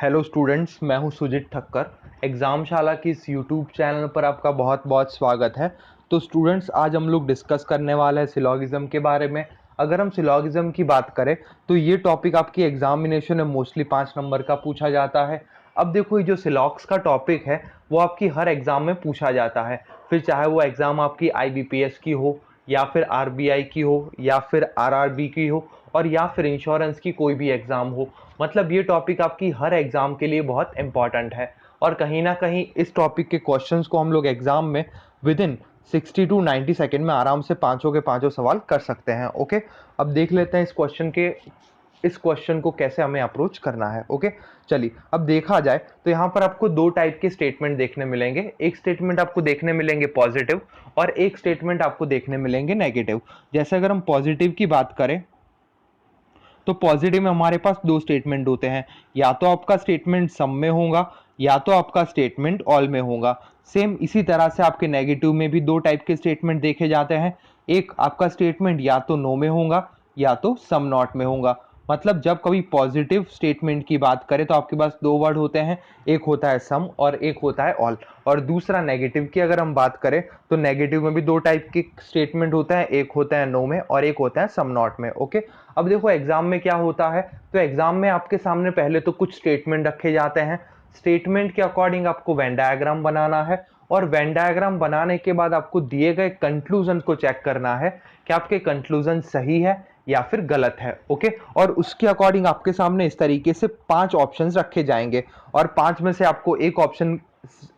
Hello students, मैं हूं Sujit Thakkar. Exam शाला की इस यूट्यूब चैनल पर आपका बहुत बहुत स्वागत है। तो स्टूडेंट्स, आज हम लोग डिस्कस करने वाले हैं सिलॉगिज्म के बारे में। अगर हम सिलॉगिज्म की बात करें तो ये टॉपिक आपकी एग्जामिनेशन में मोस्टली 5 नंबर का पूछा जाता है। अब देखो, ये जो सिलॉग्स का टॉपिक है वो आपकी हर एग्ज़ाम में पूछा जाता है, फिर चाहे वो एग्ज़ाम आपकी IBPS की हो या फिर RBI की हो या फिर RRB की हो और या फिर इंश्योरेंस की कोई भी एग्ज़ाम हो। मतलब ये टॉपिक आपकी हर एग्ज़ाम के लिए बहुत इंपॉर्टेंट है और कहीं ना कहीं इस टॉपिक के क्वेश्चंस को हम लोग एग्ज़ाम में विद इन 60 to 90 सेकेंड में आराम से पांचों के पांचों सवाल कर सकते हैं। ओके, अब देख लेते हैं इस क्वेश्चन को कैसे हमें अप्रोच करना है। ओके, चलिए अब देखा जाए तो यहाँ पर आपको दो टाइप के स्टेटमेंट देखने मिलेंगे। एक स्टेटमेंट आपको देखने मिलेंगे पॉजिटिव और एक स्टेटमेंट आपको देखने मिलेंगे नेगेटिव। जैसे अगर हम पॉजिटिव की बात करें तो पॉजिटिव में हमारे पास दो स्टेटमेंट होते हैं, या तो आपका स्टेटमेंट सम में होगा या तो आपका स्टेटमेंट ऑल में होगा। सेम इसी तरह से आपके नेगेटिव में भी दो टाइप के स्टेटमेंट देखे जाते हैं। एक आपका स्टेटमेंट या तो नो में होगा या तो सम नॉट में होगा। मतलब जब कभी पॉजिटिव स्टेटमेंट की बात करें तो आपके पास दो वर्ड होते हैं, एक होता है सम और एक होता है ऑल। और दूसरा नेगेटिव की अगर हम बात करें तो नेगेटिव में भी दो टाइप के स्टेटमेंट होता है, एक होता है नो में और एक होता है सम नॉट में। ओके, अब देखो एग्जाम में क्या होता है, तो एग्जाम में आपके सामने पहले तो कुछ स्टेटमेंट रखे जाते हैं। स्टेटमेंट के अकॉर्डिंग आपको वेन डायग्राम बनाना है और वेन डायग्राम बनाने के बाद आपको दिए गए कंक्लूजन को चेक करना है कि आपके कंक्लूजन सही है या फिर गलत है। ओके, और उसके अकॉर्डिंग आपके सामने इस तरीके से 5 ऑप्शंस रखे जाएंगे और 5 में से आपको एक ऑप्शन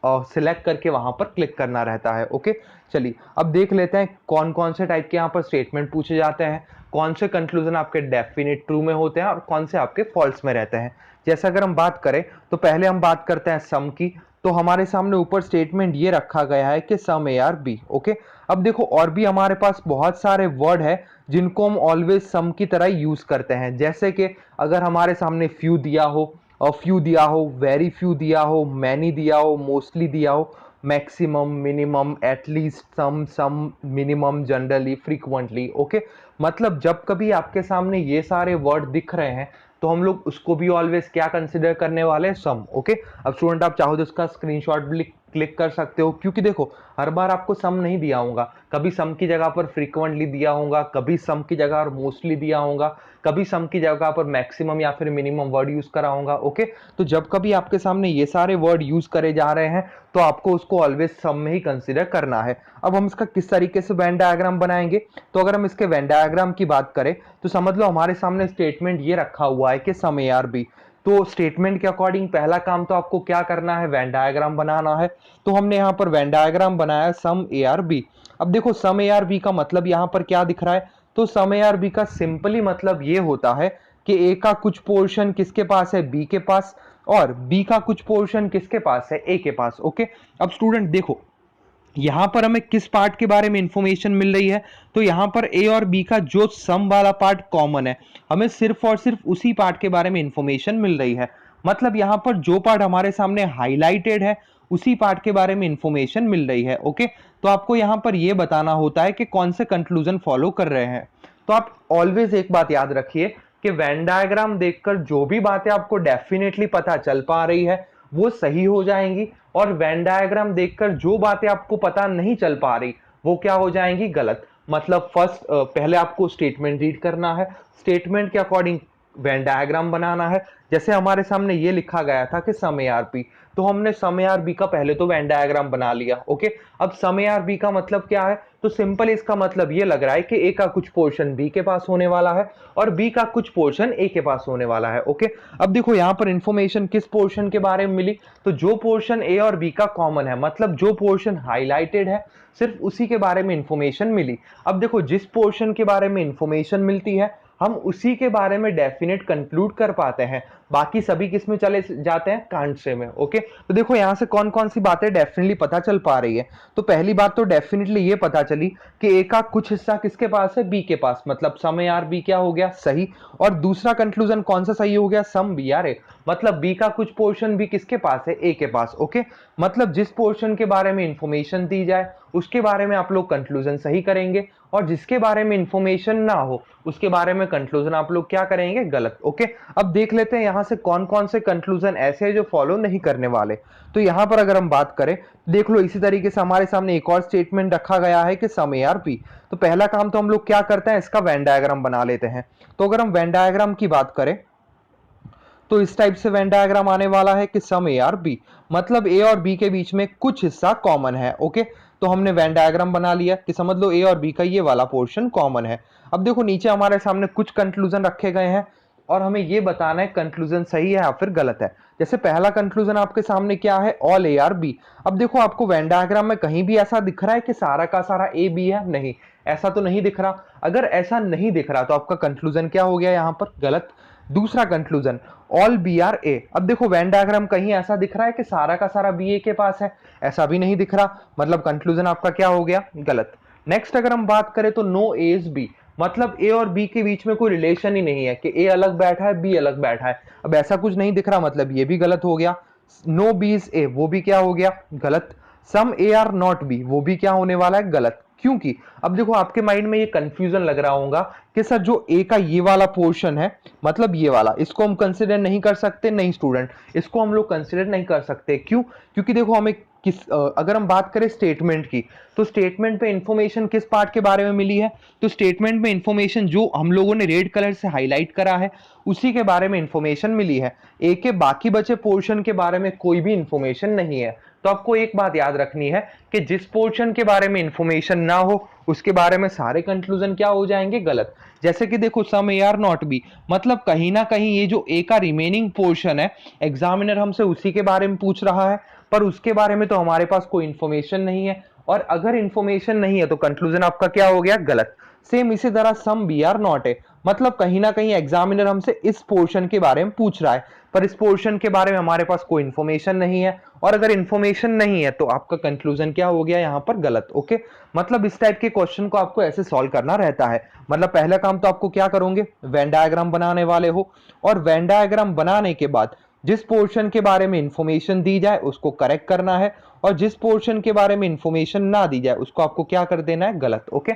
सिलेक्ट करके वहां पर क्लिक करना रहता है। ओके, चलिए अब देख लेते हैं कौन कौन से टाइप के यहाँ पर स्टेटमेंट पूछे जाते हैं, कौन से कंक्लूजन आपके डेफिनेट ट्रू में होते हैं और कौन से आपके फॉल्स में रहते हैं। जैसे अगर हम बात करें तो पहले हम बात करते हैं सम की। तो हमारे सामने ऊपर स्टेटमेंट ये रखा गया है कि some A are B. Okay, अब देखो और भी हमारे पास बहुत सारे वर्ड है जिनको हम ऑलवेज सम की तरह यूज करते हैं। जैसे कि अगर हमारे सामने फ्यू दिया हो और फ्यू दिया हो, वेरी फ्यू दिया हो, मैनी दिया हो, मोस्टली दिया हो, मैक्सिमम, मिनिमम, एटलीस्ट, सम मिनिमम, जनरली, फ्रीक्वेंटली। ओके, मतलब जब कभी आपके सामने ये सारे वर्ड दिख रहे हैं तो हम लोग उसको भी ऑलवेज क्या कंसिडर करने वाले हैं, सम। ओके, अब स्टूडेंट आप चाहो तो इसका स्क्रीनशॉट भी क्लिक कर सकते हो, क्योंकि देखो हर बार आपको सम नहीं दिया होगा। कभी सम की जगह पर फ्रीक्वेंटली दिया होगा, कभी सम की जगह पर मोस्टली दिया होगा, कभी सम की जगह पर मैक्सिमम या फिर मिनिमम वर्ड यूज करा होगा। ओके, तो जब कभी आपके सामने ये सारे वर्ड यूज करे जा रहे हैं तो आपको उसको ऑलवेज सम में ही कंसिडर करना है। अब हम इसका किस तरीके से वेन डायग्राम बनाएंगे, तो अगर हम इसके वेन डायग्राम की बात करें तो समझ लो हमारे सामने स्टेटमेंट ये रखा हुआ है कि सम ए आर बी। तो स्टेटमेंट के अकॉर्डिंग पहला काम तो आपको क्या करना है, वेन डायग्राम बनाना है। तो हमने यहाँ पर वेन डायग्राम बनाया सम ए आर बी। अब देखो सम ए आर बी का मतलब यहाँ पर क्या दिख रहा है, तो सम ए आर बी का सिंपली मतलब ये होता है कि ए का कुछ पोर्शन किसके पास है, बी के पास, और बी का कुछ पोर्शन किसके पास है, ए के पास। ओके, अब स्टूडेंट देखो यहां पर हमें किस पार्ट के बारे में इंफॉर्मेशन मिल रही है, तो यहां पर ए और बी का जो सम वाला पार्ट कॉमन है, हमें सिर्फ और सिर्फ उसी पार्ट के बारे में इंफॉर्मेशन मिल रही है। मतलब यहां पर जो पार्ट हमारे सामने हाईलाइटेड है उसी पार्ट के बारे में इंफॉर्मेशन मिल रही है। ओके, तो आपको यहां पर यह बताना होता है कि कौन से कंक्लूजन फॉलो कर रहे हैं। तो आप ऑलवेज एक बात याद रखिए कि वेन डायग्राम देखकर जो भी बातें आपको डेफिनेटली पता चल पा रही है वो सही हो जाएंगी, और वेन डायग्राम देखकर जो बातें आपको पता नहीं चल पा रही वो क्या हो जाएंगी, गलत। मतलब फर्स्ट पहले आपको स्टेटमेंट रीड करना है, स्टेटमेंट के अकॉर्डिंग वेन डायग्राम बनाना है। जैसे हमारे सामने ये लिखा गया था कि सम ए आर बी, तो हमने सम ए आर बी का पहले तो वेन डायग्राम बना लिया। ओके, अब सम ए आर बी का मतलब क्या है, तो सिंपल इसका मतलब ये लग रहा है कि ए का कुछ पोर्शन बी के पास होने वाला है और बी का कुछ पोर्शन ए के पास होने वाला है। ओके, अब देखो यहां पर इंफॉर्मेशन किस पोर्शन के बारे में मिली, तो जो पोर्शन ए और बी का कॉमन है, मतलब जो पोर्शन हाईलाइटेड है सिर्फ उसी के बारे में इंफॉर्मेशन मिली। अब देखो जिस पोर्शन के बारे में इंफॉर्मेशन मिलती है हम उसी के बारे में डेफिनेट कंक्लूड कर पाते हैं, बाकी सभी किस में चले जाते हैं, कांट से में। ओके, तो देखो यहां से कौन कौन सी बातें डेफिनेटली पता चल पा रही है। तो पहली बात तो डेफिनेटली ये पता चली कि ए का कुछ हिस्सा किसके पास है, बी के पास, मतलब सम ए आर बी क्या हो गया, सही। और दूसरा कंक्लूजन कौन सा सही हो गया, सम बी आर ए, मतलब बी का कुछ पोर्शन भी किसके पास है, ए के पास। ओके, मतलब जिस पोर्शन के बारे में इंफॉर्मेशन दी जाए उसके बारे में आप लोग कंक्लूजन सही करेंगे, और जिसके बारे में इंफॉर्मेशन ना हो उसके बारे में कंक्लूजन आप लोग क्या करेंगे, गलत। ओके, अब देख लेते हैं यहां यहाँ से कौन कौन से कंक्लूजन ऐसे हैं जो फॉलो नहीं करने वाले। तो यहाँ पर अगर हम बात करें, देख लो इसी तरीके से हमारे सामने एक और स्टेटमेंट रखा गया है कि सम ए आर बी। तो पहला काम तो हम लोग क्या करते हैं, इसका वेन डायग्राम बना लेते हैं। तो अगर हम वेन डायग्राम की बात करें तो इस टाइप से वेन डायग्राम आने वाला है कि सम ए आर बी, मतलब ए और बी के बीच में कुछ हिस्सा कॉमन है। ओके, तो हमने वेन डायग्राम बना लिया कि समझ लो ए और बी का ये वाला पोर्शन कॉमन है। अब देखो नीचे हमारे सामने कुछ कंक्लूजन रखे गए हैं और हमें ये बताना है कंक्लूजन सही है या फिर गलत है। जैसे पहला कंक्लूजन आपके सामने क्या है, ऑल ए आर बी। अब देखो आपको वेन डायग्राम में कहीं भी ऐसा दिख रहा है कि सारा का सारा ए बी है, नहीं, ऐसा तो नहीं दिख रहा। अगर ऐसा नहीं दिख रहा तो आपका कंक्लूजन क्या हो गया यहाँ पर, गलत। दूसरा conclusion, all B are A. अब देखो वेन डायग्राम कहीं ऐसा दिख रहा है कि सारा का सारा बी ए के पास है, ऐसा भी नहीं दिख रहा, मतलब कंक्लूजन आपका क्या हो गया, गलत। नेक्स्ट अगर हम बात करें तो नो ए इज बी, मतलब ए और बी के बीच में कोई रिलेशन ही नहीं है कि ए अलग बैठा है बी अलग बैठा है, अब ऐसा कुछ नहीं दिख रहा, मतलब ये भी गलत हो गया। नो बी इज ए, वो भी क्या हो गया, गलत। सम ए आर नॉट बी, वो भी क्या होने वाला है, गलत। क्योंकि अब देखो आपके माइंड में ये कंफ्यूजन लग रहा होगा कि सर जो ए का ये वाला पोर्शन है, मतलब ये वाला, इसको हम कंसिडर नहीं कर सकते। नहीं स्टूडेंट, इसको हम लोग कंसिडर नहीं कर सकते। क्यों? क्योंकि देखो हमें अगर हम बात करें स्टेटमेंट की, तो स्टेटमेंट पे इंफॉर्मेशन किस पार्ट के बारे में मिली है, तो स्टेटमेंट में इंफॉर्मेशन जो हम लोगों ने रेड कलर से हाईलाइट करा है उसी के बारे में इंफॉर्मेशन मिली है। ए के बाकी बचे पोर्शन के बारे में कोई भी इंफॉर्मेशन नहीं है। तो आपको एक बात याद रखनी है कि जिस पोर्शन के बारे में इंफॉर्मेशन ना हो उसके बारे में सारे कंक्लूजन क्या हो जाएंगे, गलत। जैसे कि देखो सम ए आर नॉट बी, मतलब कहीं ना कहीं ये जो ए का रिमेनिंग पोर्शन है, एग्जामिनर हमसे उसी के बारे में पूछ रहा है, पर उसके बारे में तो हमारे पास कोई इंफॉर्मेशन नहीं है, और अगर इंफॉर्मेशन नहीं है तो कंक्लूजन आपका क्या हो गया, गलत। सेम इसी तरह some B are not A, मतलब कहीं ना कहीं एग्जामिनर हमसे इस पोर्शन के बारे में पूछ रहा है, पर इस पोर्शन के बारे में हमारे पास कोई इंफॉर्मेशन नहीं है, और अगर इंफॉर्मेशन नहीं है तो आपका कंक्लूजन क्या हो गया यहाँ पर, गलत। ओके, मतलब इस टाइप के क्वेश्चन को आपको ऐसे सॉल्व करना रहता है। मतलब पहला काम तो आपको क्या करोगे, वेन डायग्राम बनाने वाले हो, और वेन डायग्राम बनाने के बाद जिस पोर्शन के बारे में इंफॉर्मेशन दी जाए उसको करेक्ट करना है, और जिस पोर्शन के बारे में इंफॉर्मेशन ना दी जाए उसको आपको क्या कर देना है, गलत। ओके,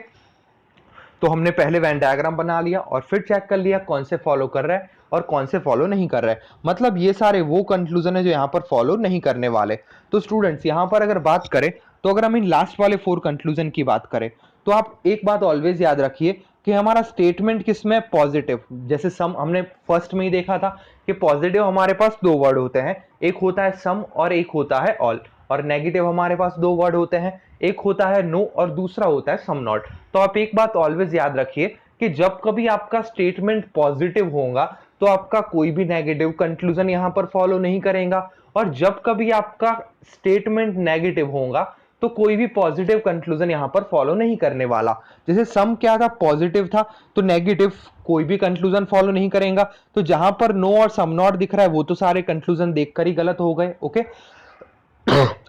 तो हमने पहले वेन डायग्राम बना लिया और फिर चेक कर लिया कौन से फॉलो कर रहा है और कौन से फॉलो नहीं कर रहा है, मतलब ये सारे वो कंक्लूजन है जो यहाँ पर फॉलो नहीं करने वाले। तो स्टूडेंट्स यहाँ पर अगर बात करें, तो अगर हम इन लास्ट वाले 4 कंक्लूजन की बात करें, तो आप एक बात ऑलवेज याद रखिए कि हमारा स्टेटमेंट किसमें, पॉजिटिव। जैसे सम हमने फर्स्ट में ही देखा था कि पॉजिटिव हमारे पास 2 वर्ड होते हैं, एक होता है सम और एक होता है ऑल, और नेगेटिव हमारे पास 2 वर्ड होते हैं, एक होता है नो और दूसरा होता है सम नॉट। तो आप एक बात ऑलवेज याद रखिए कि जब कभी आपका स्टेटमेंट पॉजिटिव होगा तो आपका कोई भी नेगेटिव कंक्लूजन यहां पर फॉलो नहीं करेगा, और जब कभी आपका स्टेटमेंट नेगेटिव होगा तो कोई भी पॉजिटिव कंक्लूजन यहां पर फॉलो नहीं करने वाला। जैसे सम क्या था, पॉजिटिव था, तो नेगेटिव कोई भी कंक्लूजन फॉलो नहीं करेगा। तो जहां पर नो और सम नॉट दिख रहा है वो तो सारे कंक्लूजन देखकर ही गलत हो गए। ओके,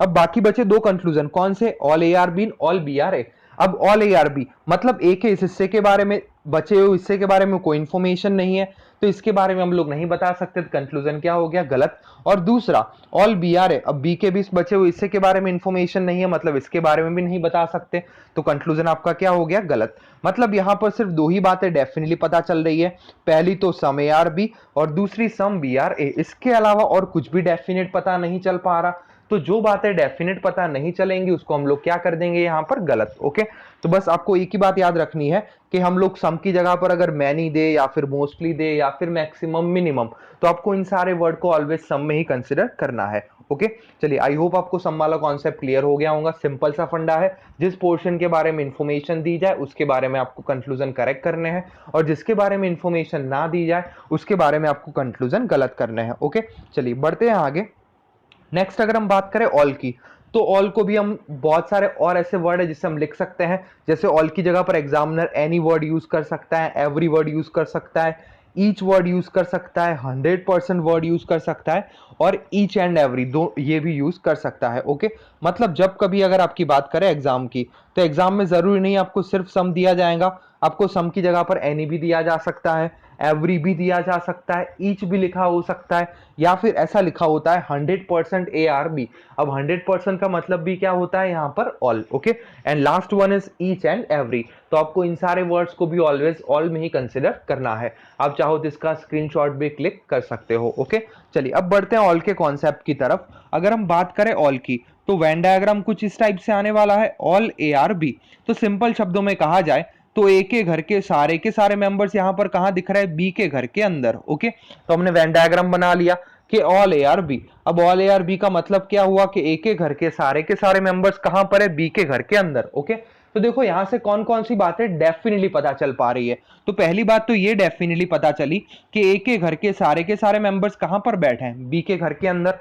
अब बाकी बचे 2 कंक्लूजन, कौन से, all A are B, all B are A. अब ऑल ए आर बी मतलब ए के इस हिस्से के बारे में, बचे हुए हिस्से के बारे में कोई इंफॉर्मेशन नहीं है, तो इसके बारे में हम लोग नहीं बता सकते, तो कंक्लूजन क्या हो गया, गलत। और दूसरा ऑल बी आर ए, अब बी के भी बचे हुए हिस्से के बारे में इंफॉर्मेशन नहीं है, मतलब इसके बारे में भी नहीं बता सकते, तो कंक्लूजन आपका क्या हो गया, गलत। मतलब यहां पर सिर्फ 2 ही बातें डेफिनेटली पता चल रही है, पहली तो सम ए आर बी और दूसरी सम बी आर ए, इसके अलावा और कुछ भी डेफिनेट पता नहीं चल पा रहा। तो जो बातें डेफिनेट पता नहीं चलेंगी उसको हम लोग क्या कर देंगे यहाँ पर, गलत। ओके, तो बस आपको एक ही बात याद रखनी है कि हम लोग सम की जगह पर अगर मैनी दे या फिर मोस्टली दे या फिर मैक्सिमम मिनिमम, तो आपको इन सारे वर्ड को ऑलवेज सम में ही कंसिडर करना है। ओके, चलिए आई होप आपको सम वाला कॉन्सेप्ट क्लियर हो गया होगा। सिंपल सा फंडा है, जिस पोर्शन के बारे में इंफॉर्मेशन दी जाए उसके बारे में आपको कंक्लूजन करेक्ट करने हैं, और जिसके बारे में इंफॉर्मेशन ना दी जाए उसके बारे में आपको कंक्लूजन गलत करने हैं। ओके, चलिए बढ़ते हैं आगे। नेक्स्ट अगर हम बात करें ऑल की, तो ऑल को भी हम बहुत सारे और ऐसे वर्ड है जिससे हम लिख सकते हैं। जैसे ऑल की जगह पर एग्जामिनर एनी वर्ड यूज कर सकता है, एवरी वर्ड यूज कर सकता है, ईच वर्ड यूज कर सकता है, 100% वर्ड यूज कर सकता है, और ईच एंड एवरी दो ये भी यूज कर सकता है। ओके, मतलब जब कभी अगर आपकी बात करें एग्जाम की, तो एग्जाम में जरूरी नहीं आपको सिर्फ सम दिया जाएगा, आपको सम की जगह पर एनी भी दिया जा सकता है, एवरी भी दिया जा सकता है, ईच भी लिखा हो सकता है, या फिर ऐसा लिखा होता है 100% ARB। अब 100% का मतलब भी क्या होता है यहाँ पर all. Okay, and last one is each and every. तो आपको इन सारे वर्ड्स को भी ऑलवेज ऑल में ही कंसिडर करना है। आप चाहो तो इसका स्क्रीनशॉट भी क्लिक कर सकते हो। ओके, चलिए अब बढ़ते हैं ऑल के कॉन्सेप्ट की तरफ। अगर हम बात करें ऑल की, तो वेन डायग्राम कुछ इस टाइप से आने वाला है, ऑल ARB। तो सिंपल शब्दों में कहा जाए तो ए के घर के सारे मेंबर्स यहाँ पर कहाँ दिख रहे हैं, बी के घर के अंदर। ओके, तो हमने वेन डायग्राम बना लिया कि ऑल ARB। अब ऑल ARB का मतलब क्या हुआ कि ए के घर के सारे मेंबर्स कहां पर है, बी के घर के अंदर। ओके, तो देखो यहां से कौन कौन सी बातें डेफिनेटली पता चल पा रही है। तो पहली बात तो ये डेफिनेटली पता चली कि ए के सारे मेंबर्स कहां पर बैठे हैं, बी के घर के अंदर।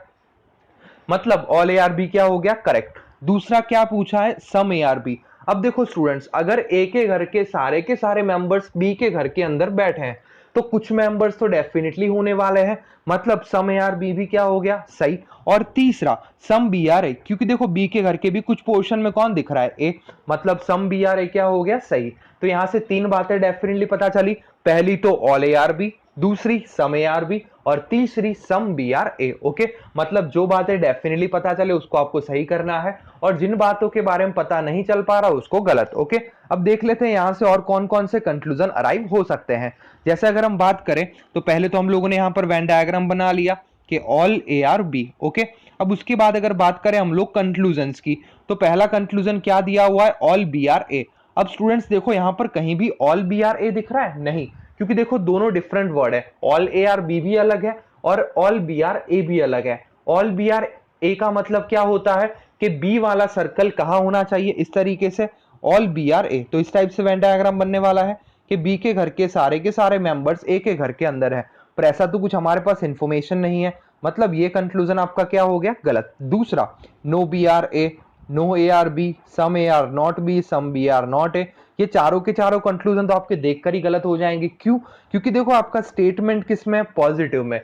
मतलब ऑल ARB क्या हो गया, करेक्ट। दूसरा क्या पूछा है, सम ARB। अब देखो स्टूडेंट्स, अगर ए के सारे मेंबर्स बी के घर के अंदर बैठे हैं तो कुछ मेंबर्स तो डेफिनेटली होने वाले हैं, मतलब सम ARB भी क्या हो गया, सही। और तीसरा सम BRA, क्योंकि देखो बी के घर के भी कुछ पोर्शन में कौन दिख रहा है, ए, मतलब सम BRA क्या हो गया, सही। तो यहां से तीन बातें डेफिनेटली पता चली। पहली तो ऑल ARB, दूसरी सम ARB, और तीसरी सम BRA। ओके, मतलब जो बातें डेफिनेटली पता चले उसको आपको सही करना है, और जिन बातों के बारे में पता नहीं चल पा रहा उसको गलत। ओके, अब देख लेते हैं यहां से और कौन कौन से कंक्लूजन अराइव हो सकते हैं। जैसे अगर हम बात करें तो पहले तो हम लोगों ने यहां पर वेन डायग्राम बना लिया कि ऑल ARB। ओके, अब उसके बाद अगर बात करें हम लोग कंक्लूजन्स की, तो पहला कंक्लूजन क्या दिया हुआ है, ऑल BRA। अब स्टूडेंट्स देखो यहां पर कहीं भी ऑल BRA दिख रहा है, नहीं, क्योंकि देखो दोनों डिफरेंट वर्ड है, ऑल ARB भी अलग है और ऑल BRA भी अलग है। ऑल BRA का मतलब क्या होता है कि बी वाला सर्कल कहां होना चाहिए, इस तरीके से ऑल BRA। तो इस टाइप से वेन डायग्राम बनने वाला है कि बी के घर के सारे मेंबर्स ए के घर के अंदर है, पर ऐसा तो कुछ हमारे पास इंफॉर्मेशन नहीं है, मतलब ये कंक्लूजन आपका क्या हो गया, गलत। दूसरा no BRA, no ARB, some AR not B, some BR not A. ये चारों के चारों कंक्लूजन तो आपके देखकर ही गलत हो जाएंगे। क्यों? क्योंकि देखो आपका स्टेटमेंट किस में, पॉजिटिव में।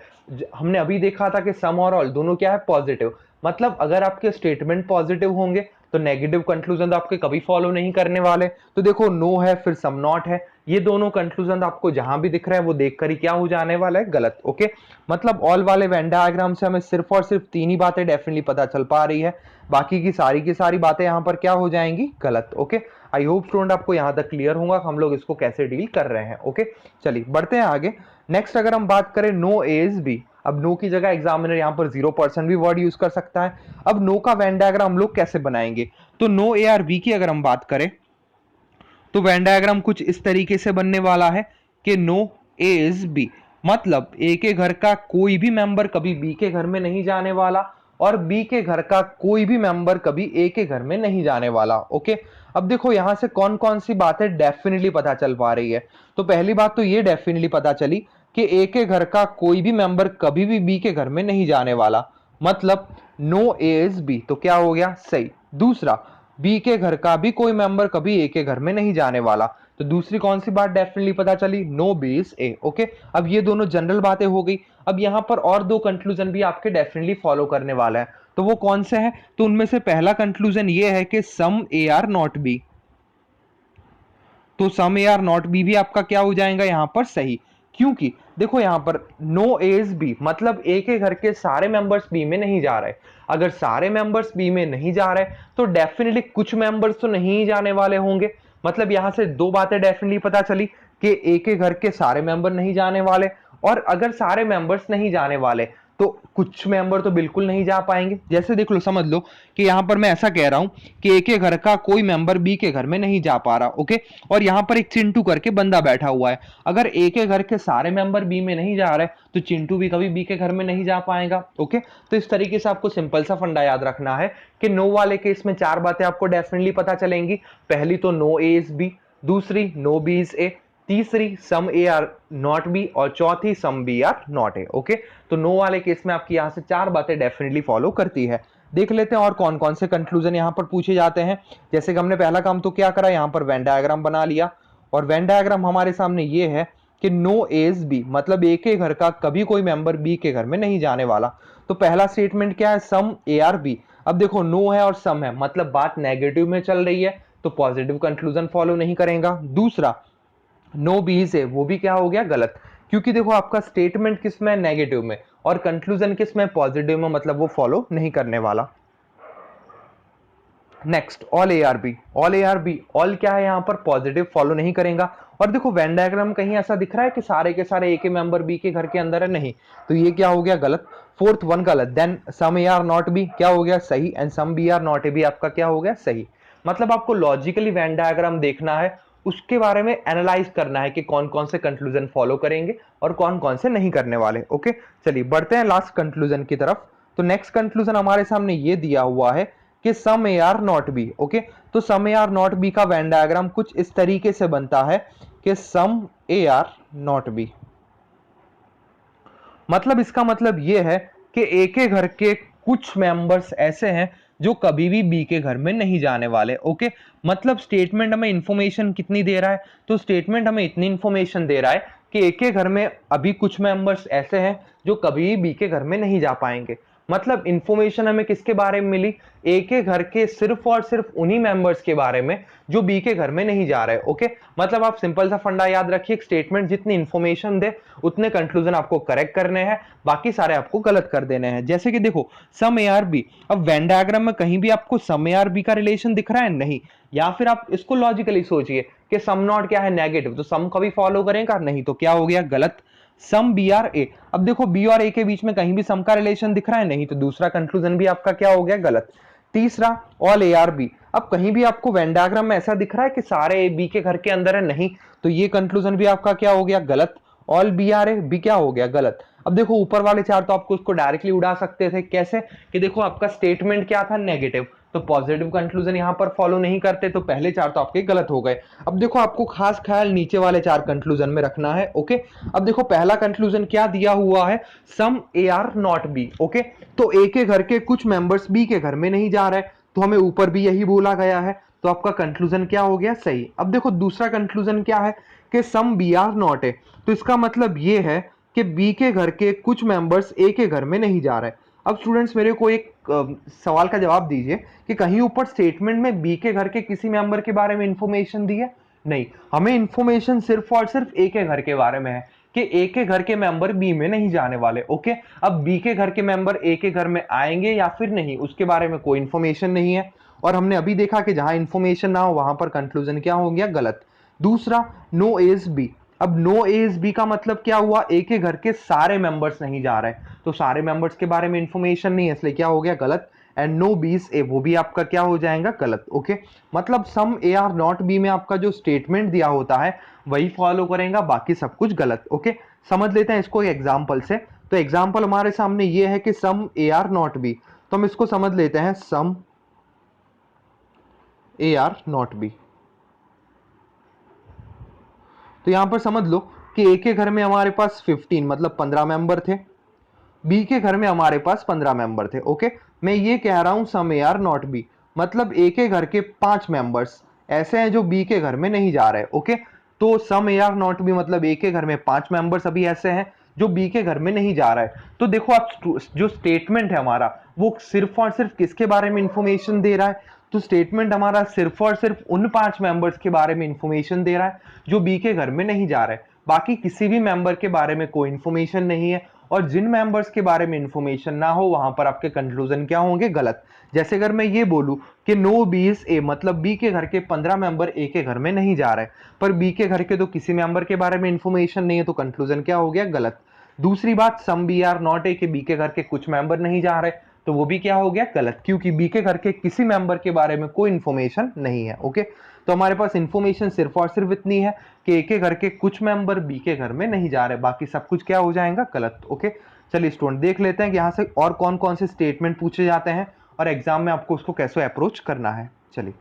हमने अभी देखा था कि सम और ऑल दोनों क्या है, पॉजिटिव। मतलब अगर आपके स्टेटमेंट पॉजिटिव होंगे तो नेगेटिव कंक्लूजन तो आपके कभी फॉलो नहीं करने वाले। तो देखो नो है फिर सम नॉट है, ये दोनों कंक्लूजन आपको जहां भी दिख रहा है वो देखकर ही क्या हो जाने वाला है, गलत। ओके, मतलब ऑल वाले वेन डायग्राम से हमें सिर्फ और सिर्फ तीन ही बातें डेफिनेटली पता चल पा रही है, बाकी की सारी बातें यहां पर क्या हो जाएंगी, गलत। ओके, आई होप स्टूडेंट आपको यहां तक क्लियर होगा हम लोग इसको कैसे डील कर रहे हैं। ओके, चलिए बढ़ते हैं आगे। नेक्स्ट अगर हम बात करें नो ASB, अब नो की जगह एग्जामिनर यहां पर 0% भी वर्ड यूज कर सकता है। अब नो का वेन डायग्राम हम लोग कैसे बनाएंगे, तो नो ARB की अगर हम बात करें तो वेन डायग्राम कुछ इस तरीके से बनने वाला है कि नो ASB, मतलब ए के घर का कोई भी मेंबर कभी बी के घर में नहीं जाने वाला, और बी के घर का कोई भी मेंबर कभी ए के घर में नहीं जाने वाला। ओके, अब देखो यहां से कौन कौन सी बातें डेफिनेटली पता चल पा रही है। तो पहली बात तो ये डेफिनेटली पता चली कि ए के घर का कोई भी मेंबर कभी भी बी के घर में नहीं जाने वाला, मतलब नो ASB। तो क्या हो गया, सही। दूसरा, बी के घर का भी कोई मेंबर कभी ए के घर में नहीं जाने वाला, तो दूसरी कौन सी बात डेफिनेटली पता चली, no B is A. Okay, अब ये दोनों जनरल बातें हो गई। अब यहां पर और दो कंक्लूजन भी आपके डेफिनेटली फॉलो करने वाला है, तो वो कौन से हैं, तो उनमें से पहला कंक्लूजन ये है कि सम AR नॉट बी। तो सम AR नॉट बी भी आपका क्या हो जाएगा यहां पर, सही। क्योंकि देखो यहां पर नो ASB, मतलब ए के घर के सारे मेंबर्स बी में नहीं जा रहे। अगर सारे मेंबर्स बी में नहीं जा रहे तो डेफिनेटली कुछ मेंबर्स तो नहीं जाने वाले होंगे। मतलब यहां से दो बातें डेफिनेटली पता चली कि ए के घर के सारे मेंबर नहीं जाने वाले, और अगर सारे मेंबर्स नहीं जाने वाले तो कुछ मेंबर तो बिल्कुल नहीं जा पाएंगे। जैसे देख लो, समझ लो कि यहां पर मैं ऐसा कह रहा हूं कि ए के घर का कोई मेंबर बी के घर में नहीं जा पा रहा। ओके, और यहां पर एक चिंटू करके बंदा बैठा हुआ है। अगर ए के घर के सारे मेंबर बी में नहीं जा रहे तो चिंटू भी कभी बी के घर में नहीं जा पाएगा। ओके, तो इस तरीके से आपको सिंपल सा फंडा याद रखना है कि नो वाले केस में चार बातें आपको डेफिनेटली पता चलेंगी। पहली तो नो ए इज बी, दूसरी नो बी इज ए, तीसरी some A are not B, और चौथी some B are not A. Okay, तो नो वाले केस में आपकी यहां से चार बातें डेफिनेटली फॉलो करती है। देख लेते हैं और कौन कौन से कंक्लूजन यहां पर पूछे जाते हैं। जैसे कि हमने पहला काम तो क्या करा, यहां पर वेन डायग्राम बना लिया, और वेन डायग्राम हमारे सामने ये है कि नो एज बी, मतलब ए के घर का कभी कोई मेंबर बी के घर में नहीं जाने वाला। तो पहला स्टेटमेंट क्या है, सम ARB। अब देखो नो है और सम है, मतलब बात नेगेटिव में चल रही है तो पॉजिटिव कंक्लूजन फॉलो नहीं करेगा। दूसरा नो बी से, वो भी क्या हो गया, गलत, क्योंकि देखो आपका स्टेटमेंट किस में, नेगेटिव में, और कंक्लूजन किस में, पॉजिटिव में, मतलब वो फॉलो नहीं करने वाला। Next all ARB, all ARB, all क्या है यहाँ पर, पॉजिटिव, फॉलो नहीं करेगा। और देखो वेन डायग्राम कहीं ऐसा दिख रहा है कि सारे के सारे ए के मेंबर बी के घर के अंदर है, नहीं, तो ये क्या हो गया, गलत। फोर्थ वन गलत। Then some A are not B क्या हो गया, सही, and some B are not A B आपका क्या हो गया, सही। मतलब आपको लॉजिकली वेन डायग्राम देखना है, उसके बारे में एनालाइज करना है कि कौन कौन से कंक्लूजन फॉलो करेंगे और कौन कौन से नहीं करने वाले। ओके, चलिए बढ़ते हैं लास्ट कंक्लूजन की तरफ। तो नेक्स्ट कंक्लूजन हमारे सामने ये दिया हुआ है कि some A are not B. Okay, तो some A are not B का वेन डायग्राम कुछ इस तरीके से बनता है कि some A are not B, मतलब इसका मतलब यह है कि ए के घर के कुछ मेंबर्स ऐसे हैं जो कभी भी बी के घर में नहीं जाने वाले। ओके, मतलब स्टेटमेंट हमें इंफॉर्मेशन कितनी दे रहा है, तो स्टेटमेंट हमें इतनी इंफॉर्मेशन दे रहा है कि ए के घर में अभी कुछ मेंबर्स ऐसे हैं जो कभी भी बी के घर में नहीं जा पाएंगे। मतलब इंफॉर्मेशन हमें किसके बारे में मिली, ए के घर के सिर्फ और सिर्फ उन्हीं मेंबर्स के बारे में जो बी के घर में नहीं जा रहे। ओके, मतलब आप सिंपल सा फंडा याद रखिए, स्टेटमेंट जितनी इंफॉर्मेशन दे उतने कंक्लूजन आपको करेक्ट करने हैं, बाकी सारे आपको गलत कर देने हैं। जैसे कि देखो सम ए आर बी, अब वेन डायग्राम में कहीं भी आपको सम ए आर बी का रिलेशन दिख रहा है, नहीं, या फिर आप इसको लॉजिकली सोचिए कि सम नॉट क्या है, नेगेटिव, तो सम कभी फॉलो करेगा नहीं, तो क्या हो गया, गलत। सम बी आर ए, अब देखो बी और ए के बीच में कहीं भी सम का रिलेशन दिख रहा है, नहीं, तो दूसरा कंक्लूजन भी आपका क्या हो गया, गलत। तीसरा ऑल ए आर बी, अब कहीं भी आपको वेन डायग्राम में ऐसा दिख रहा है कि सारे ए बी के घर के अंदर है, नहीं, तो ये कंक्लूजन भी आपका क्या हो गया, गलत। All B are A B क्या हो गया, गलत। अब देखो ऊपर वाले चार तो आपको उसको डायरेक्टली उड़ा सकते थे, कैसे, कि देखो आपका स्टेटमेंट क्या था, नेगेटिव, तो पॉजिटिव कंक्लूजन यहां पर फॉलो नहीं करते, तो पहले चार तो आपके गलत हो गए। अब देखो आपको खास ख्याल नीचे वाले चार कंक्लूजन में रखना है। ओके, अब देखो पहला कंक्लूजन क्या दिया हुआ है, some A are not B. Okay, तो ए के घर के कुछ मेंबर्स बी के घर में नहीं जा रहे, तो हमें ऊपर भी यही बोला गया है, तो आपका कंक्लूजन क्या हो गया, सही। अब देखो दूसरा कंक्लूजन क्या है कि some B are not A, तो इसका मतलब ये है कि बी के घर के कुछ मेंबर्स ए के घर में नहीं जा रहे। अब स्टूडेंट्स मेरे को एक सवाल का जवाब दीजिए कि कहीं ऊपर स्टेटमेंट में बी के घर के किसी मेंबर के बारे में इंफॉर्मेशन दी है, नहीं, हमें इंफॉर्मेशन सिर्फ और सिर्फ ए के घर के बारे में है कि ए के घर के मेंबर बी में नहीं जाने वाले। ओके, अब बी के घर के मेंबर ए के घर में आएंगे या फिर नहीं, उसके बारे में कोई इंफॉर्मेशन नहीं है, और हमने अभी देखा कि जहां इंफॉर्मेशन ना हो वहां पर कंक्लूजन क्या हो गया, गलत। दूसरा नो एज बी, अब नो एज बी का मतलब क्या हुआ, ए के घर के सारे मेंबर्स नहीं जा रहे, तो सारे मेंबर्स के बारे में इंफॉर्मेशन नहीं है, इसलिए क्या हो गया, गलत। एंड नो बीस ए, वो भी आपका क्या हो जाएगा, गलत। ओके, मतलब सम ए आर नॉट बी में आपका जो स्टेटमेंट दिया होता है वही फॉलो करेगा, बाकी सब कुछ गलत। ओके, समझ लेते हैं इसको एग्जाम्पल से। तो एग्जाम्पल हमारे सामने ये है कि some A are not B, तो हम इसको समझ लेते हैं, सम ए आर नॉट बी। तो यहां पर समझ लो कि ए के घर में हमारे पास 15 मतलब 15 मेंबर थे, बी के घर में हमारे पास 15 मेंबर थे। ओके, मैं ये कह रहा हूं सम ए आर नॉट बी, मतलब ए के घर के 5 मेंबर्स ऐसे हैं जो बी के घर में नहीं जा रहे। ओके, तो some A are not B मतलब ए के घर में 5 मेंबर्स अभी ऐसे हैं जो बी के घर में नहीं जा रहा है। तो देखो आप जो स्टेटमेंट है हमारा वो सिर्फ और सिर्फ किसके बारे में इंफॉर्मेशन दे रहा है, तो स्टेटमेंट हमारा सिर्फ और सिर्फ उन 5 मेंबर्स के बारे में इंफॉर्मेशन दे रहा है जो बी के घर में नहीं जा रहे, बाकी किसी भी मेंबर के बारे में कोई इंफॉर्मेशन नहीं है। और जिन मेंबर्स के बारे में इंफॉर्मेशन ना हो वहां पर आपके कंक्लूजन क्या होंगे, गलत। जैसे अगर मैं ये बोलूं कि नो बीस ए, मतलब बी के घर के 15 मेंबर ए के घर में नहीं जा रहे, पर बी के घर के तो किसी मेंबर के बारे में इंफॉर्मेशन नहीं है, तो कंक्लूजन क्या हो गया, गलत। दूसरी बात, some B are not A, के बी के घर के कुछ मेंबर नहीं जा रहे, तो वो भी क्या हो गया, गलत, क्योंकि बी के घर के किसी मेंबर के बारे में कोई इंफॉर्मेशन नहीं है। ओके, तो हमारे पास इंफॉर्मेशन सिर्फ और सिर्फ इतनी है कि ए के घर के कुछ मेंबर बी के घर में नहीं जा रहे, बाकी सब कुछ क्या हो जाएगा, गलत। ओके, चलिए स्टूडेंट देख लेते हैं कि यहाँ से और कौन कौन से स्टेटमेंट पूछे जाते हैं और एग्जाम में आपको उसको कैसे अप्रोच करना है। चलिए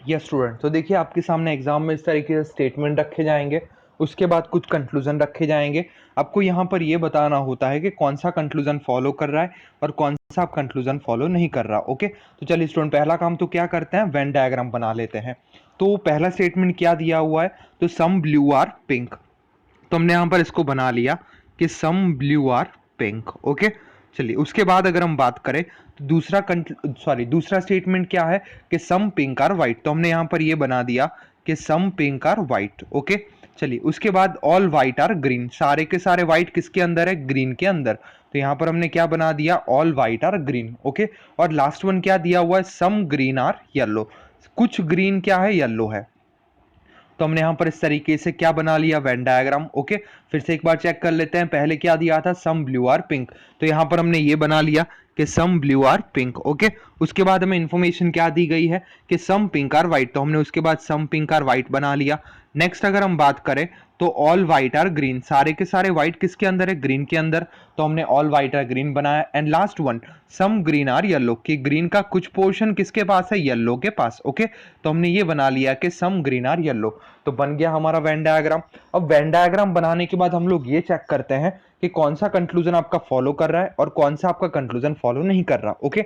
यस स्टूडेंट, तो देखिए आपके सामने एग्जाम में इस तरीके से स्टेटमेंट रखे जाएंगे, उसके बाद कुछ कंक्लूजन रखे जाएंगे। आपको यहाँ पर ये बताना होता है कि कौन सा कंक्लूजन फॉलो कर रहा है और कौन सा कंक्लूजन फॉलो नहीं कर रहा। ओके, तो चलिए स्टूडेंट पहला काम तो क्या करते हैं, वेन डायग्राम बना लेते हैं। तो पहला स्टेटमेंट क्या दिया हुआ है, तो सम ब्लू आर पिंक, तो हमने यहाँ पर इसको बना लिया कि some blue are pink. Okay, चलिए उसके बाद अगर हम बात करें तो दूसरा स्टेटमेंट क्या है कि सम पिंक आर व्हाइट, तो हमने यहाँ पर ये बना दिया कि सम पिंक आर व्हाइट। ओके, चलिए उसके बाद ऑल वाइट आर ग्रीन, सारे के सारे वाइट किसके अंदर है, ग्रीन के अंदर। तो यहां पर हमने क्या बना दिया, all white are green. Okay, और लास्ट वन क्या दिया हुआ है, सम ग्रीन आर येलो, कुछ ग्रीन क्या है, येलो है। तो हमने यहां पर इस तरीके से क्या बना लिया, वेन डायग्राम। ओके, फिर से एक बार चेक कर लेते हैं, पहले क्या दिया था, सम ब्लू आर पिंक, तो यहां पर हमने ये बना लिया कि some blue are pink. Okay, उसके बाद हमें इंफॉर्मेशन क्या दी गई है कि सम पिंक आर व्हाइट, तो हमने उसके बाद सम पिंक आर व्हाइट बना लिया। नेक्स्ट अगर हम बात करें तो ऑल व्हाइट आर ग्रीन, सारे के सारे व्हाइट किसके अंदर है, ग्रीन के अंदर, तो हमने ऑल व्हाइट आर ग्रीन बनाया। And last one some green are yellow, कि ग्रीन का कुछ पोर्शन किसके पास है, येलो के पास। ओके, तो हमने ये बना लिया कि सम ग्रीन आर येलो, तो बन गया हमारा वेन डायग्राम। अब वेन डायग्राम बनाने के बाद हम लोग ये चेक करते हैं कि कौन सा कंक्लूजन आपका फॉलो कर रहा है और कौन सा आपका कंक्लूजन फॉलो नहीं कर रहा। ओके,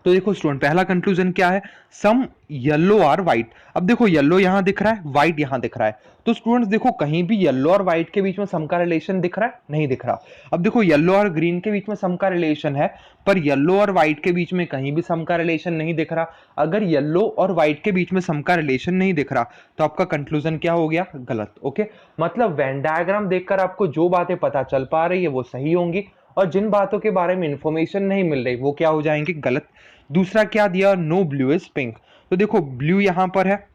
तो देखो स्टूडेंट, पहला कंक्लूजन क्या है, सम येलो आर व्हाइट। अब देखो येलो यहां दिख रहा है, व्हाइट यहां दिख रहा है, तो स्टूडेंट्स देखो कहीं भी येलो और व्हाइट के बीच में सम का रिलेशन दिख रहा है, नहीं दिख रहा। अब देखो येलो और ग्रीन के बीच में सम का रिलेशन है, पर येलो और व्हाइट के बीच में कहीं भी सम का रिलेशन नहीं दिख रहा। अगर येलो और व्हाइट के बीच में सम का रिलेशन नहीं दिख रहा तो आपका कंक्लूजन क्या हो गया, गलत। ओके, मतलब वेन डायग्राम देखकर आपको जो बातें पता चल पा रही है वो सही होंगी, और जिन बातों के बारे में इंफॉर्मेशन नहीं मिल रही वो क्या हो जाएंगे, गलत। दूसरा क्या दिया, नो ब्लू इज पिंक, तो देखो ब्लू यहां पर है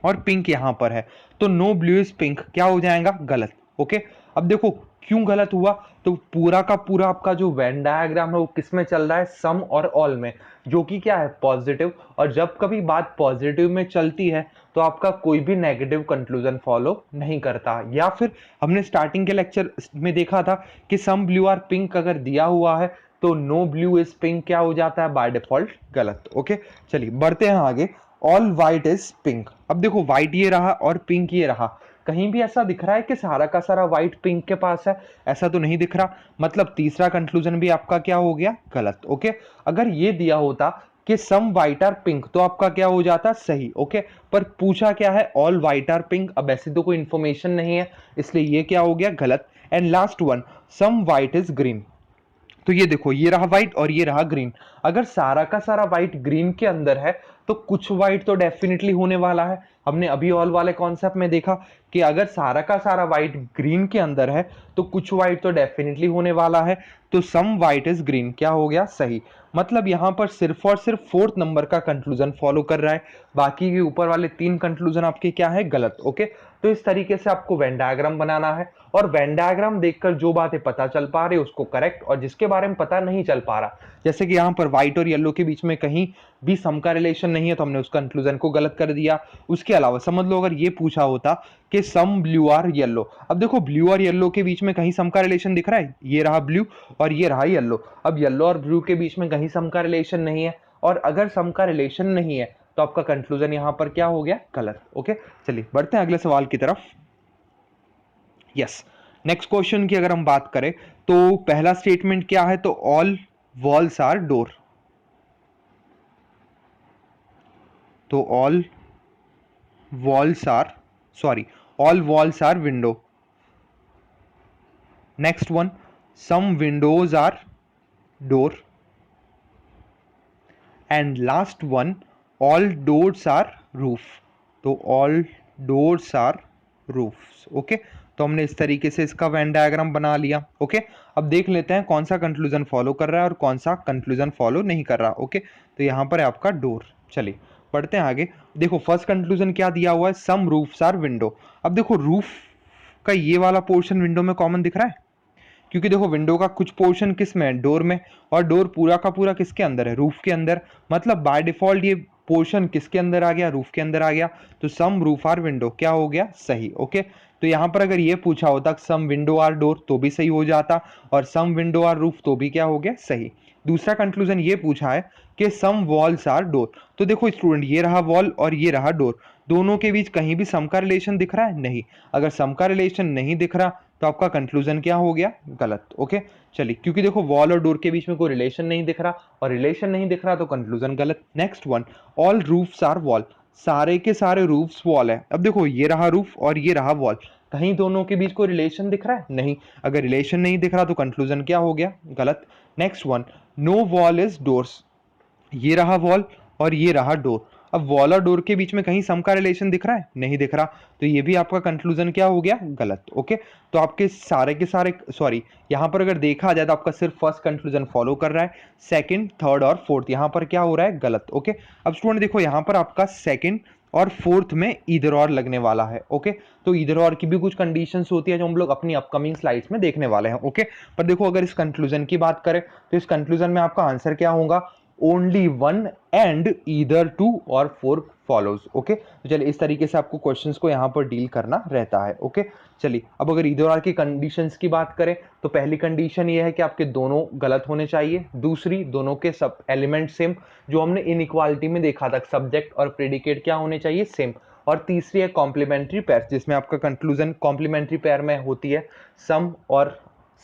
और पिंक यहां पर है, तो नो ब्लू इज पिंक क्या हो जाएगा, गलत। ओके, अब देखो क्यों गलत हुआ, तो पूरा का पूरा आपका जो वेन डायग्राम है वो किस में चल रहा है, सम और ऑल में, जो कि क्या है, पॉजिटिव। और जब कभी बात पॉजिटिव में चलती है तो आपका कोई भी नेगेटिव कंक्लूजन फॉलो नहीं करता। या फिर हमने स्टार्टिंग के लेक्चर में देखा था कि सम ब्लू आर पिंक अगर दिया हुआ है तो नो ब्लू इज पिंक क्या हो जाता है, बाय डिफॉल्ट गलत। ओके, चलिए बढ़ते हैं आगे, ऑल व्हाइट इज पिंक। अब देखो व्हाइट ये रहा और पिंक ये रहा, कहीं भी ऐसा दिख रहा है कि सारा का सारा व्हाइट पिंक के पास है, ऐसा तो नहीं दिख रहा, मतलब तीसरा कंक्लूजन भी आपका क्या हो गया, गलत। ओके, अगर ये दिया होता कि सम व्हाइट आर पिंक तो आपका क्या हो जाता, सही। ओके, पर पूछा क्या है, ऑल व्हाइट आर पिंक, अब ऐसी तो कोई इंफॉर्मेशन नहीं है, इसलिए ये क्या हो गया, गलत। And last one some white is green, तो ये देखो ये रहा व्हाइट और ये रहा ग्रीन, अगर सारा का सारा व्हाइट ग्रीन के अंदर है तो कुछ व्हाइट तो डेफिनेटली होने वाला है। हमने अभी ऑल वाले कॉन्सेप्ट में देखा कि अगर सारा का सारा व्हाइट ग्रीन के अंदर है तो कुछ व्हाइट तो डेफिनेटली होने वाला है, तो सम व्हाइट इज ग्रीन क्या हो गया, सही। मतलब यहां पर सिर्फ और सिर्फ फोर्थ नंबर का कंक्लूजन फॉलो कर रहा है, बाकी के ऊपर वाले तीन कंक्लूजन आपके क्या है, गलत। ओके, तो इस तरीके से आपको वेन डायग्राम बनाना है, और वेन डायग्राम देखकर जो बातें पता चल पा रही है उसको करेक्ट, और जिसके बारे में पता नहीं चल पा रहा, जैसे कि यहाँ पर व्हाइट और येलो के बीच में कहीं भी सम का रिलेशन नहीं है तो हमने उस कंक्लूजन को गलत कर दिया। उसके अलावा समझ लो अगर ये पूछा होता कि सम ब्लू आर येलो, अब देखो ब्लू और येलो के बीच में कहीं सम का रिलेशन दिख रहा है, ये रहा ब्लू और ये रहा येलो, अब येलो और ब्लू के बीच में कहीं सम का रिलेशन नहीं है, और अगर सम का रिलेशन नहीं है तो आपका कंक्लूजन यहां पर क्या हो गया, गलत। ओके, चलिए बढ़ते हैं अगले सवाल की तरफ। यस, नेक्स्ट क्वेश्चन की अगर हम बात करें तो पहला स्टेटमेंट क्या है, तो ऑल वॉल्स आर डोर, तो all walls are window. Next one, some windows are door. And last one, all doors are roof, तो all doors are roofs. Okay, तो हमने इस तरीके से इसका वेन डायग्राम बना लिया। ओके, अब देख लेते हैं कौन सा कंक्लूजन फॉलो कर रहा है और कौन सा कंक्लूजन फॉलो नहीं कर रहा। ओके, तो यहां पर है आपका डोर। चलिए पढ़ते हैं आगे, देखो फर्स्ट कंक्लूजन क्या दिया हुआ है, सम रूफ्स आर विंडो। अब देखो रूफ का ये वाला पोर्शन विंडो में कॉमन दिख रहा है, क्योंकि देखो विंडो का कुछ पोर्शन किस में है, डोर में, और डोर पूरा का पूरा किसके अंदर है, रूफ के अंदर, मतलब बाय डिफॉल्ट ये पोर्शन किसके अंदर आ गया, रूफ के अंदर आ गया, तो सम रूफ आर विंडो क्या हो गया, सही। ओके, तो यहां पर अगर ये पूछा होता सम विंडो आर डोर तो भी सही हो जाता, और सम विंडो आर रूफ तो भी क्या हो गया, सही। दूसरा कंक्लूजन ये पूछा है कि सम वॉल्स आर डोर, तो देखो स्टूडेंट ये रहा वॉल और ये रहा डोर, दोनों के बीच कहीं भी सम का रिलेशन दिख रहा है, नहीं। अगर सम का रिलेशन नहीं दिख रहा तो आपका कंक्लूजन क्या हो गया, गलत। ओके, चलिए क्योंकि देखो वॉल और डोर के बीच में कोई रिलेशन नहीं दिख रहा और रिलेशन नहीं दिख रहा तो कंक्लूजन गलत। Next one, all roofs are wall, सारे के सारे रूफ्स वॉल है। अब देखो ये रहा रूफ और ये रहा वॉल, कहीं दोनों के बीच कोई रिलेशन दिख रहा है, नहीं। अगर रिलेशन नहीं दिख रहा तो कंक्लूजन क्या हो गया, गलत। Next one, no wall is doors, ये रहा वॉल और ये रहा डोर, अब वॉल और डोर के बीच में कहीं सम का रिलेशन दिख रहा है? नहीं दिख रहा, तो ये भी आपका कंक्लूजन क्या हो गया? गलत। ओके, तो आपके सारे के सारे सॉरी, यहाँ पर अगर देखा जाए तो आपका सिर्फ फर्स्ट कंक्लूजन फॉलो कर रहा है, सेकंड, थर्ड और फोर्थ यहाँ पर क्या हो रहा है? गलत। ओके, अब स्टूडेंट देखो यहाँ पर आपका सेकंड और फोर्थ में ईदर और लगने वाला है। ओके, तो ईदर और की भी कुछ कंडीशंस होती है जो हम लोग अपनी अपकमिंग स्लाइड्स में देखने वाले हैं। ओके, पर देखो अगर इस कंक्लूजन की बात करें तो इस कंक्लूजन में आपका आंसर क्या होगा? Only one and either two or four follows. Okay, तो चलिए इस तरीके से आपको क्वेश्चंस को यहाँ पर डील करना रहता है। ओके, चलिए अब अगर ईदर और की कंडीशंस की बात करें तो पहली कंडीशन ये है कि आपके दोनों गलत होने चाहिए, दूसरी दोनों के सब एलिमेंट सेम, जो हमने इनइक्वालिटी में देखा था, सब्जेक्ट और प्रेडिकेट क्या होने चाहिए? सेम, और तीसरी है कॉम्प्लीमेंट्री पेयर, जिसमें आपका कंक्लूजन कॉम्प्लीमेंट्री पेयर में होती है सम और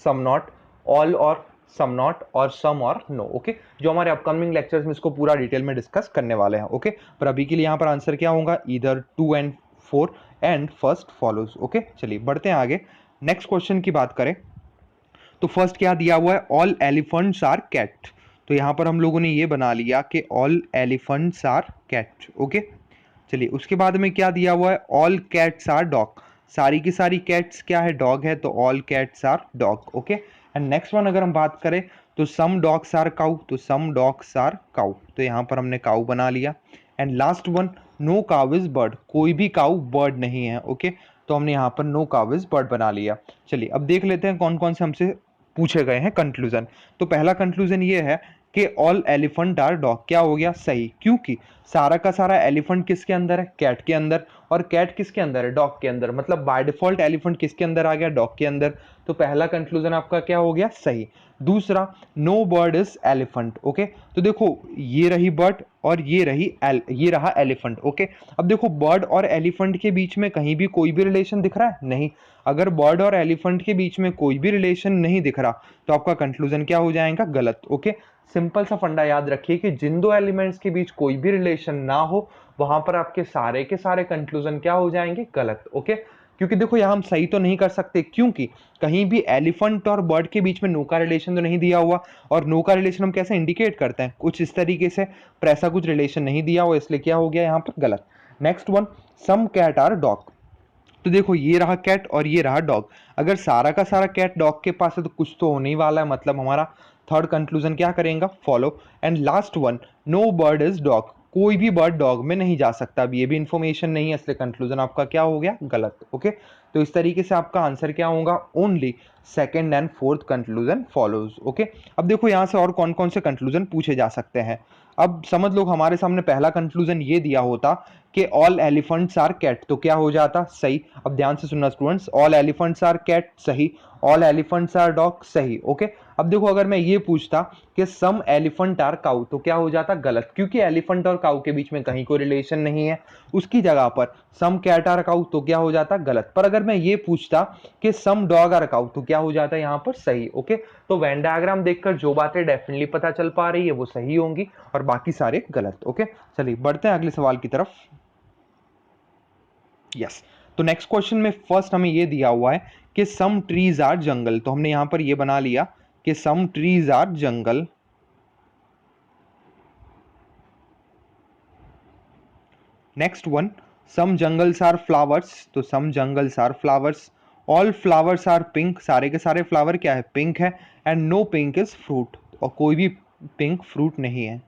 सम नॉट, ऑल और सम नॉट और सम और नो। ओके, जो हमारे अपकमिंग लेक्चर्स में इसको पूरा डिटेल में डिस्कस करने वाले हैं। ओके, पर अभी के लिए यहाँ पर आंसर क्या होगा? Either 2 and 4 and first follows. Okay, चलिए बढ़ते हैं आगे। नेक्स्ट क्वेश्चन की बात करें तो फर्स्ट क्या दिया हुआ है? All elephants are cat. तो यहाँ पर हम लोगों ने ये बना लिया कि all elephants are cat. Okay, चलिए उसके बाद में क्या दिया हुआ है? All cats are dog. सारी की सारी कैट्स क्या है? डॉग है, तो all cats are dog. Okay, and next one अगर हम बात करें तो सम डॉग्स आर काउ, तो सम डॉग्स आर काउ, तो यहाँ पर हमने काउ बना लिया। And last one no cow is bird, कोई भी काउ बर्ड नहीं है। ओके, तो हमने यहाँ पर नो काउ इज बर्ड बना लिया। चलिए अब देख लेते हैं कौन कौन से हमसे पूछे गए हैं कंक्लूजन। तो पहला कंक्लूजन ये है कि ऑल एलिफेंट आर डॉग। क्या हो गया? सही, क्योंकि सारा का सारा एलिफेंट किसके अंदर है? कैट के अंदर, और कैट किसके अंदर है? डॉग के अंदर, मतलब बाय डिफॉल्ट एलिफेंट किसके अंदर आ गया? डॉग के अंदर। तो पहला कंक्लूजन आपका क्या हो गया? सही। दूसरा, no bird is elephant. Okay, तो देखो ये रही बर्ड और ये रहा एलिफेंट। ओके, अब देखो बर्ड और एलिफेंट के बीच में कहीं भी कोई भी रिलेशन दिख रहा है? नहीं। अगर बर्ड और एलिफेंट के बीच में कोई भी रिलेशन नहीं दिख रहा तो आपका कंक्लूजन क्या हो जाएगा? गलत। ओके, सिंपल सा फंडा याद रखिए कि जिन दो एलिमेंट्स के बीच कोई भी रिलेशन ना हो वहां पर आपके सारे के सारे कंक्लूजन क्या हो जाएंगे? गलत। ओके, क्योंकि देखो यहां हम सही तो नहीं कर सकते, क्योंकि कहीं भी एलिफेंट और बर्ड के बीच में नो का रिलेशन तो नहीं दिया हुआ, और नो का रिलेशन हम कैसे इंडिकेट करते हैं? कुछ इस तरीके से, पर ऐसा कुछ रिलेशन नहीं दिया हुआ, इसलिए क्या हो गया यहाँ पर? गलत। Next one, some cat are dog. तो देखो ये रहा कैट और ये रहा डॉग, अगर सारा का सारा कैट डॉग के पास है तो कुछ तो होने ही वाला है, मतलब हमारा थर्ड कंक्लूजन क्या करेगा? Follow. And last one, no bird is dog, कोई भी बर्ड डॉग में नहीं जा सकता। अब ये भी इंफॉर्मेशन नहीं है, इसलिए कंक्लूजन आपका क्या हो गया? गलत। ओके, तो इस तरीके से आपका आंसर क्या होगा? Only second and fourth conclusion follows. Okay, अब देखो यहाँ से और कौन कौन से कंक्लूजन पूछे जा सकते हैं। अब समझ लो हमारे सामने पहला कंक्लूजन ये दिया होता कि ऑल एलिफेंट्स आर कैट, तो क्या हो जाता? सही। अब ध्यान से सुनना students, all elephants are cat सही, ऑल एलिफेंट्स आर डॉग सही। ओके, अब देखो अगर मैं ये पूछता कि सम एलिफेंट आर काउ तो क्या हो जाता? गलत, क्योंकि एलिफेंट और काउ के बीच में कहीं कोई रिलेशन नहीं है। उसकी जगह पर सम कैट आर काउ तो क्या हो जाता? गलत। पर अगर मैं ये पूछता कि सम डॉग आर काउ तो क्या हो जाता? यहाँ पर सही। ओके, तो वेन डायग्राम देखकर जो बातें डेफिनेटली पता चल पा रही है वो सही होंगी और बाकी सारे गलत। ओके, चलिए बढ़ते हैं अगले सवाल की तरफ। यस, तो नेक्स्ट क्वेश्चन में फर्स्ट हमें ये दिया हुआ है कि सम ट्रीज आर जंगल, तो हमने यहां पर ये बना लिया कि some trees are jungle. Next one, some jungles are flowers, तो some jungles are flowers. All flowers are pink, सारे के सारे फ्लावर क्या है? पिंक है। And no pink is fruit, और कोई भी पिंक फ्रूट नहीं है।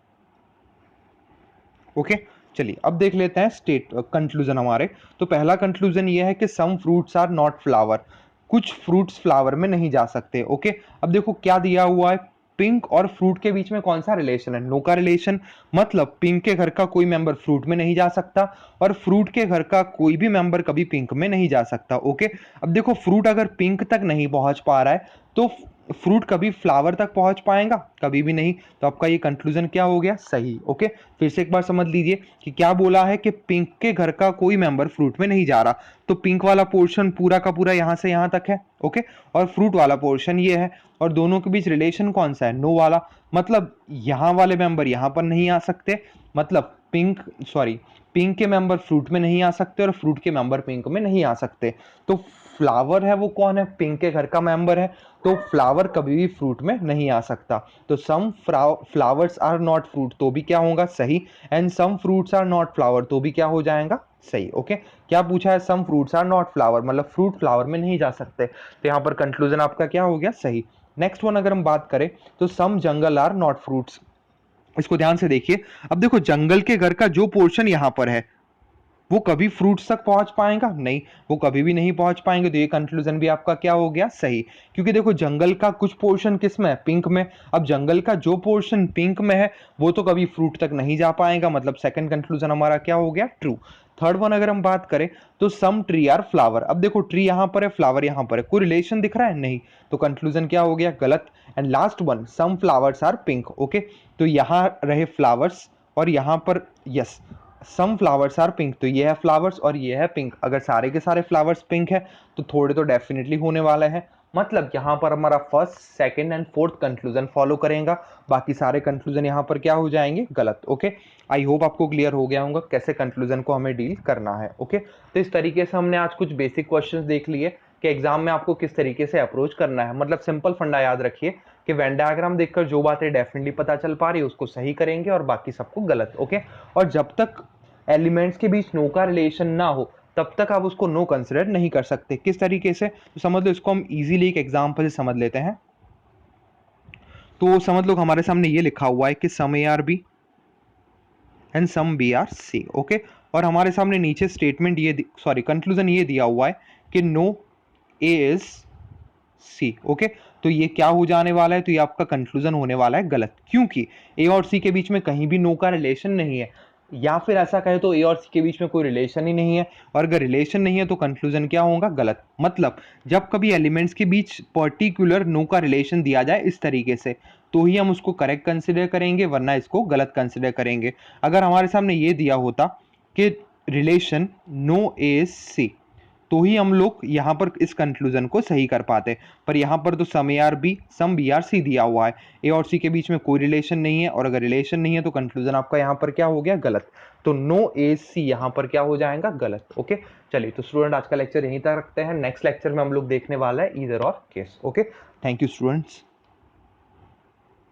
ओके, चलिए अब देख लेते हैं स्टेट कंक्लूजन हमारे। तो पहला कंक्लूजन ये है कि some fruits are not flower, कुछ फ्रूट्स फ्लावर में नहीं जा सकते। ओके, अब देखो क्या दिया हुआ है? पिंक और फ्रूट के बीच में कौन सा रिलेशन है? नो का रिलेशन, मतलब पिंक के घर का कोई मेंबर फ्रूट में नहीं जा सकता और फ्रूट के घर का कोई भी मेंबर कभी पिंक में नहीं जा सकता। ओके, अब देखो फ्रूट अगर पिंक तक नहीं पहुंच पा रहा है तो फ्रूट कभी फ्लावर तक पहुंच पाएगा? कभी भी नहीं। तो आपका ये कंक्लूजन क्या हो गया? सही। ओके, फिर से एक बार समझ लीजिए कि क्या बोला है कि पिंक के घर का कोई मेंबर फ्रूट में नहीं जा रहा, तो पिंक वाला पोर्शन पूरा का पूरा यहां से यहां तक है। ओके, और फ्रूट वाला पोर्शन ये है, और दोनों के बीच रिलेशन कौन सा है? नो वाला, मतलब यहां वाले मेंबर यहां पर नहीं आ सकते, मतलब पिंक के मेंबर फ्रूट में नहीं आ सकते और फ्रूट के मेंबर पिंक में नहीं आ सकते। तो फ्लावर है वो कौन है, पिंक के घर का मेंबर है, तो फ्लावर कभी भी फ्रूट में नहीं आ सकता। तो some flowers are not fruit तो भी क्या होगा, सही। And some fruits are not flower तो भी क्या हो जाएगा, सही। ओके, क्या पूछा है, some fruits are not flower, मतलब फ्रूट फ्लावर में नहीं जा सकते, तो यहाँ पर कंक्लूजन आपका क्या हो गया, सही। नेक्स्ट वन अगर हम बात करें तो सम जंगल आर नॉट फ्रूट्स, इसको ध्यान से देखिए। अब देखो जंगल के घर का जो पोर्शन यहां पर है वो कभी फ्रूट्स तक पहुंच पाएगा, नहीं, वो कभी भी नहीं पहुंच पाएंगे, तो ये कंक्लूजन भी आपका क्या हो गया, सही। क्योंकि देखो जंगल का कुछ पोर्शन किस में है, पिंक में। अब जंगल का जो पोर्शन पिंक में है वो तो कभी फ्रूट तक नहीं जा पाएगा, मतलब सेकंड कंक्लूजन हमारा क्या हो गया, ट्रू। थर्ड वन अगर हम बात करें तो सम ट्री आर फ्लावर, अब देखो ट्री यहां पर है, फ्लावर यहां पर है, कोई रिलेशन दिख रहा है, नहीं, तो कंक्लूजन क्या हो गया, गलत। And last one, some flowers are pink, okay, तो यहां रहे फ्लावर्स और यहां पर yes, some flowers are pink, तो ये है फ्लावर्स और ये है पिंक, अगर सारे के सारे फ्लावर्स पिंक है तो थोड़े तो डेफिनेटली होने वाले हैं, मतलब यहाँ पर हमारा first second and fourth conclusion follow करेगा, बाकी सारे कंक्लूजन यहाँ पर क्या हो जाएंगे, गलत। ओके, आई होप आपको क्लियर हो गया होगा कैसे कंक्लूजन को हमें डील करना है। ओके, तो इस तरीके से हमने आज कुछ बेसिक क्वेश्चंस देख लिए कि एग्जाम में आपको किस तरीके से अप्रोच करना है, मतलब सिंपल फंडा याद रखिए कि वेन डायग्राम देखकर जो बातें डेफिनेटली पता चल पा रही है उसको सही करेंगे और बाकी सबको गलत। ओके, और जब तक एलिमेंट्स के बीच नो का रिलेशन ना हो तब तक आप उसको नो कंसिडर नहीं कर सकते। किस तरीके से, तो समझ लो इसको हम इजीली एक एग्जांपल से समझ लेते हैं। तो समझ लो हमारे सामने ये लिखा हुआ है कि some A are B and some B are C, okay, और हमारे सामने नीचे स्टेटमेंट ये सॉरी कंक्लूजन ये दिया हुआ है कि no A is C, okay, तो ये क्या हो जाने वाला है, तो ये आपका कंक्लूजन होने वाला है गलत, क्योंकि ए और सी के बीच में कहीं भी नो का रिलेशन नहीं है, या फिर ऐसा कहे तो ए और सी के बीच में कोई रिलेशन ही नहीं है, और अगर रिलेशन नहीं है तो कंक्लूजन क्या होगा, गलत। मतलब जब कभी एलिमेंट्स के बीच पर्टिकुलर नो का रिलेशन दिया जाए इस तरीके से तो ही हम उसको करेक्ट कंसिडर करेंगे, वरना इसको गलत कंसिडर करेंगे। अगर हमारे सामने ये दिया होता कि रिलेशन नो ए सी तो ही हम लोग यहाँ पर इस कंक्लूजन को सही कर पाते, पर यहाँ पर तो some A are B some B are C दिया हुआ है, ए और सी के बीच में कोई रिलेशन नहीं है, और अगर रिलेशन नहीं है तो कंक्लूजन आपका यहाँ पर क्या हो गया, गलत। तो नो ए सी यहाँ पर क्या हो जाएगा, गलत। ओके, चलिए तो स्टूडेंट आज का लेक्चर यहीं तक रखते हैं, नेक्स्ट लेक्चर में हम लोग देखने वाला है ईदर और case. Okay, thank you students.